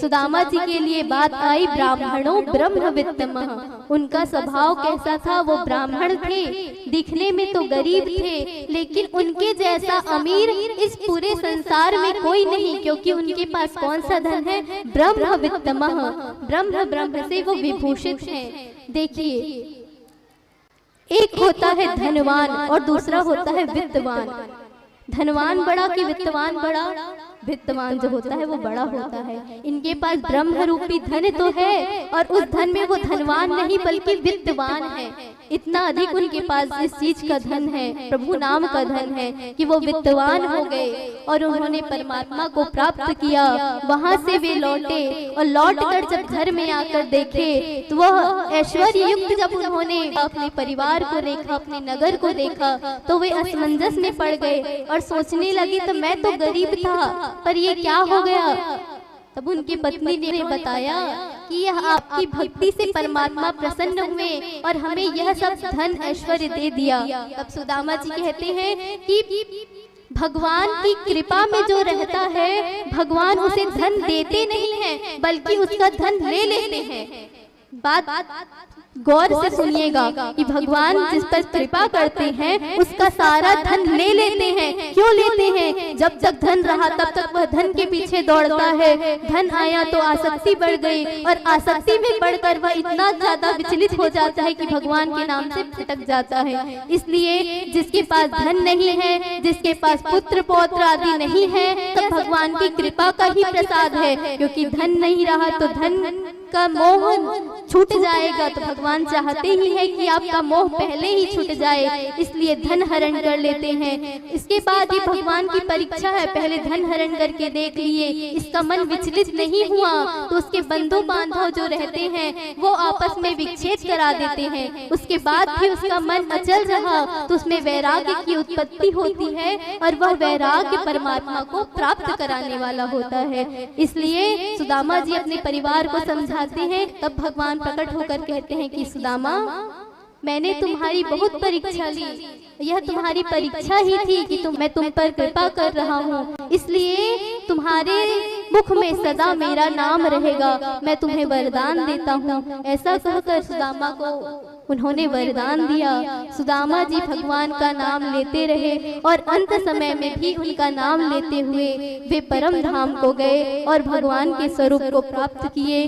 सुदामा जी के लिए बात आई ब्राह्मणों ब्रह्मवित्तमः। उनका स्वभाव कैसा था? वो ब्राह्मण थे, दिखने में तो गरीब थे, लेकिन उनके जैसा अमीर इस पूरे संसार में कोई नहीं, क्योंकि उनके पास कौन सा धन है? ब्रह्मवित्तमः। ब्रह्म से वो विभूषित हैं। देखिए, एक होता है धनवान और दूसरा होता है वित्तवान। धनवान बड़ा कि वित्तवान बड़ा? वित्तवान जो होता है वो बड़ा होता है। इनके पास ब्रह्म रूपी धन तो है, और उस धन में वो धनवान नहीं बल्कि वित्तवान है। इतना अधिक उनके पास इस चीज का धन है, प्रभु नाम का धन है, कि वो वित्तवान हो गए और उन्होंने परमात्मा को प्राप्त किया। वहां से वे लौटे और लौटकर जब घर में आकर देखे तो वह ऐश्वर्य युक्त जब उन्होंने अपने परिवार को देखा, अपने नगर को देखा, तो वे असमंजस में पड़ गए और सोचने लगी तो मैं तो गरीब था, पर ये क्या हो गया? तब उनकी पत्नी ने बताया कि यह आपकी भक्ति से परमात्मा प्रसन्न हुए और हमें यह सब धन ऐश्वर्य दे दिया। तब सुदामा जी कहते हैं कि भगवान की कृपा में जो रहता है, भगवान उसे धन देते नहीं हैं, बल्कि उसका धन ले लेते हैं। बात गौर से सुनिएगा कि भगवान जिस पर कृपा करते हैं उसका सारा धन ले लेते हैं। क्यों लेते हैं? जब तक धन रहा तब तक वह धन के पीछे दौड़ता है। धन आया तो आसक्ति बढ़ गई, और आसक्ति में बढ़कर वह इतना ज्यादा विचलित हो जाता है कि भगवान के नाम से भटक जाता है। इसलिए जिसके पास धन नहीं है, जिसके पास पुत्र पौत्र आदि नहीं है, तब भगवान की कृपा का ही प्रसाद है, क्योंकि धन नहीं रहा तो धन का मोह छूट जाएगा। तो भगवान चाहते ही है कि आपका मोह पहले ही छूट जाए, इसलिए धन हरण कर लेते हैं। इसके बाद ये भगवान की परीक्षा है, पहले धन हरण करके देख लिए, इसका मन विचलित नहीं हुआ तो उसके बंधु बांधव जो रहते हैं वो आपस में विच्छेद करा देते हैं। उसके बाद भी उसका मन अचल रहा तो उसमें वैराग्य की उत्पत्ति होती है, और वह वैराग्य परमात्मा को प्राप्त कराने वाला होता है। इसलिए सुदामा जी अपने परिवार को समझाते हैं। तब भगवान प्रकट होकर कहते हैं कि सुदामा, मैंने तुम्हारी बहुत परीक्षा ली, यह तुम्हारी परीक्षा ही थी कि मैं तुम पर कृपा कर रहा हूँ, इसलिए तुम्हारे मुख में सदा मेरा नाम रहेगा, मैं तुम्हें वरदान देता हूँ। ऐसा कहकर सुदामा को उन्होंने वरदान दिया। सुदामा जी भगवान का नाम लेते रहे और अंत समय में भी उनका नाम लेते हुए वे परम धाम को गए और भगवान के स्वरूप को प्राप्त किए।